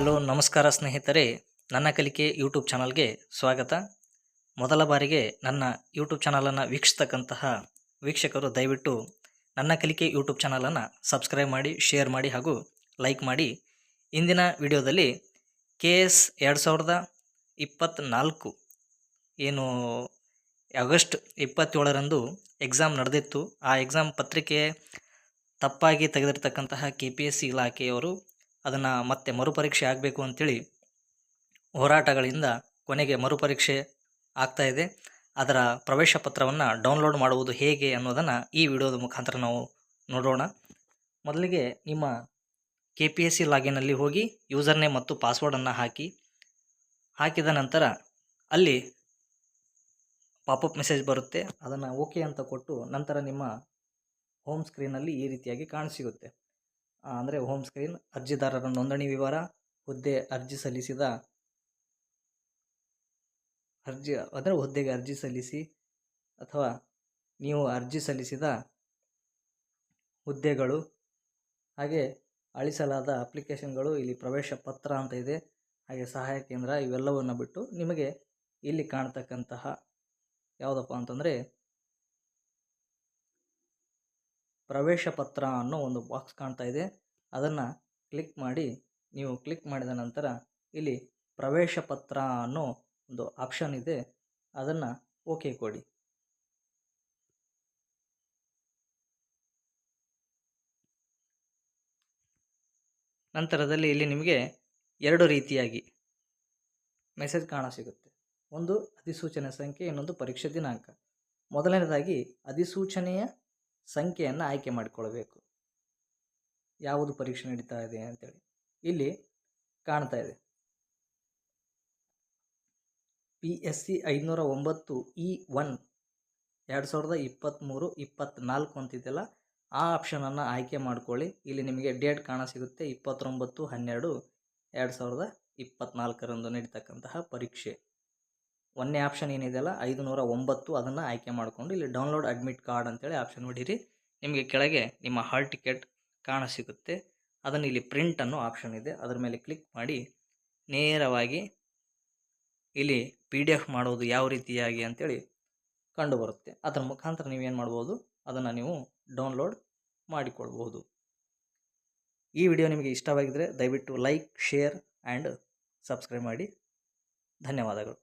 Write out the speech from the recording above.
Hello ನಮಸ್ಕಾರ ಸ್ನೇಹಿತರೆ, ನನ್ನ ಕಲಿಕೆ ಯೂಟ್ಯೂಬ್ ಚಾನಲ್ಗೆ ಸ್ವಾಗತ. ಮೊದಲ ಬಾರಿಗೆ ನನ್ನ ಯೂಟ್ಯೂಬ್ ಚಾನಲನ್ನು ವೀಕ್ಷಿಸ್ತಕ್ಕಂತಹ ವೀಕ್ಷಕರು ದಯವಿಟ್ಟು ನನ್ನ ಕಲಿಕೆ ಯೂಟ್ಯೂಬ್ ಚಾನಲನ್ನು ಸಬ್ಸ್ಕ್ರೈಬ್ ಮಾಡಿ, ಶೇರ್ ಮಾಡಿ ಹಾಗೂ ಲೈಕ್ ಮಾಡಿ. ಇಂದಿನ ವಿಡಿಯೋದಲ್ಲಿ KS 2024 ಏನು ಆಗಸ್ಟ್ 27ರಂದು ಎಕ್ಸಾಮ್ ನಡೆದಿತ್ತು. ಆ ಎಕ್ಸಾಮ್ ಪತ್ರಿಕೆ ತಪ್ಪಾಗಿ ತೆಗೆದಿರ್ತಕ್ಕಂತಹ KPSC ಇಲಾಖೆಯವರು ಅದನ್ನು ಮತ್ತೆ ಮರುಪರೀಕ್ಷೆ ಆಗಬೇಕು ಅಂಥೇಳಿ ಹೋರಾಟಗಳಿಂದ ಕೊನೆಗೆ ಮರುಪರೀಕ್ಷೆ ಆಗ್ತಾಯಿದೆ. ಅದರ ಪ್ರವೇಶ ಪತ್ರವನ್ನು ಡೌನ್ಲೋಡ್ ಮಾಡುವುದು ಹೇಗೆ ಅನ್ನೋದನ್ನು ಈ ವಿಡಿಯೋದ ಮುಖಾಂತರ ನಾವು ನೋಡೋಣ. ಮೊದಲಿಗೆ ನಿಮ್ಮ KPSC ಲಾಗಿನಲ್ಲಿ ಹೋಗಿ ಯೂಸರ್ ನೇಮ್ ಮತ್ತು ಪಾಸ್ವರ್ಡನ್ನು ಹಾಕಿದ ನಂತರ ಅಲ್ಲಿ ಪಾಪಪ್ ಮೆಸೇಜ್ ಬರುತ್ತೆ. ಅದನ್ನು ಓಕೆ ಅಂತ ಕೊಟ್ಟು ನಂತರ ನಿಮ್ಮ ಹೋಮ್ ಸ್ಕ್ರೀನಲ್ಲಿ ಈ ರೀತಿಯಾಗಿ ಕಾಣಸಿಗುತ್ತೆ. ಅಂದರೆ ಹೋಮ್ ಸ್ಕ್ರೀನ್, ಅರ್ಜಿದಾರರ ನೋಂದಣಿ ವಿವರ, ಹುದ್ದೆಗೆ ಅರ್ಜಿ ಸಲ್ಲಿಸಿ ಅಥವಾ ನೀವು ಅರ್ಜಿ ಸಲ್ಲಿಸಿದ ಹುದ್ದೆಗಳು, ಹಾಗೆ ಅಳಿಸಲಾದ ಅಪ್ಲಿಕೇಶನ್ಗಳು, ಇಲ್ಲಿ ಪ್ರವೇಶ ಪತ್ರ ಅಂತ ಇದೆ, ಹಾಗೆ ಸಹಾಯ ಕೇಂದ್ರ, ಇವೆಲ್ಲವನ್ನು ಬಿಟ್ಟು ನಿಮಗೆ ಇಲ್ಲಿ ಕಾಣ್ತಕ್ಕಂತಹ ಯಾವುದಪ್ಪ ಅಂತಂದರೆ ಪ್ರವೇಶ ಪತ್ರ ಅನ್ನೋ ಒಂದು ಬಾಕ್ಸ್ ಕಾಣ್ತಾ ಇದೆ. ಅದನ್ನು ಕ್ಲಿಕ್ ಮಾಡಿ. ನೀವು ಕ್ಲಿಕ್ ಮಾಡಿದ ನಂತರ ಇಲ್ಲಿ ಪ್ರವೇಶ ಪತ್ರ ಅನ್ನೋ ಒಂದು ಆಪ್ಷನ್ ಇದೆ, ಅದನ್ನು ಓಕೆ ಕೊಡಿ. ನಂತರದಲ್ಲಿ ಇಲ್ಲಿ ನಿಮಗೆ ಎರಡು ರೀತಿಯಾಗಿ ಮೆಸೇಜ್ ಕಾಣಸಿಗುತ್ತೆ. ಒಂದು ಅಧಿಸೂಚನೆ ಸಂಖ್ಯೆ, ಇನ್ನೊಂದು ಪರೀಕ್ಷೆ ದಿನಾಂಕ. ಮೊದಲನೇದಾಗಿ ಅಧಿಸೂಚನೆಯ ಸಂಖ್ಯೆಯನ್ನು ಆಯ್ಕೆ ಮಾಡಿಕೊಳ್ಬೇಕು. ಯಾವುದು ಪರೀಕ್ಷೆ ನಡೀತಾ ಇದೆ ಅಂತೇಳಿ ಇಲ್ಲಿ ಕಾಣ್ತಾ ಇದೆ. PSC 509 E1 2023-24 ಅಂತಿದೆಯಲ್ಲ, ಆ ಆಪ್ಷನನ್ನು ಆಯ್ಕೆ ಮಾಡ್ಕೊಳ್ಳಿ. ಇಲ್ಲಿ ನಿಮಗೆ ಡೇಟ್ ಕಾಣಸಿಗುತ್ತೆ 29/12/2024 ನಡೀತಕ್ಕಂತಹ ಪರೀಕ್ಷೆ. ಒಂದನೇ ಆಪ್ಷನ್ ಏನಿದೆಯಲ್ಲ 509, ಅದನ್ನು ಆಯ್ಕೆ ಮಾಡಿಕೊಂಡು ಇಲ್ಲಿ ಡೌನ್ಲೋಡ್ ಅಡ್ಮಿಟ್ ಕಾರ್ಡ್ ಅಂತೇಳಿ ಆಪ್ಷನ್ ಹೊಡೀರಿ. ನಿಮಗೆ ಕೆಳಗೆ ನಿಮ್ಮ ಹಾಲ್ ಟಿಕೆಟ್ ಕಾಣಸಿಗುತ್ತೆ. ಅದನ್ನು ಇಲ್ಲಿ ಪ್ರಿಂಟ್ ಅನ್ನೋ ಆಪ್ಷನ್ ಇದೆ, ಅದರ ಮೇಲೆ ಕ್ಲಿಕ್ ಮಾಡಿ ನೇರವಾಗಿ ಇಲ್ಲಿ PDF ಮಾಡೋದು ಯಾವ ರೀತಿಯಾಗಿ ಅಂತೇಳಿ ಕಂಡು ಬರುತ್ತೆ. ಅದರ ಮುಖಾಂತರ ನೀವೇನು ಮಾಡ್ಬೋದು, ಅದನ್ನು ನೀವು ಡೌನ್ಲೋಡ್ ಮಾಡಿಕೊಳ್ಬಹುದು. ಈ ವಿಡಿಯೋ ನಿಮಗೆ ಇಷ್ಟವಾಗಿದ್ದರೆ ದಯವಿಟ್ಟು ಲೈಕ್, ಶೇರ್ ಆ್ಯಂಡ್ ಸಬ್ಸ್ಕ್ರೈಬ್ ಮಾಡಿ. ಧನ್ಯವಾದಗಳು.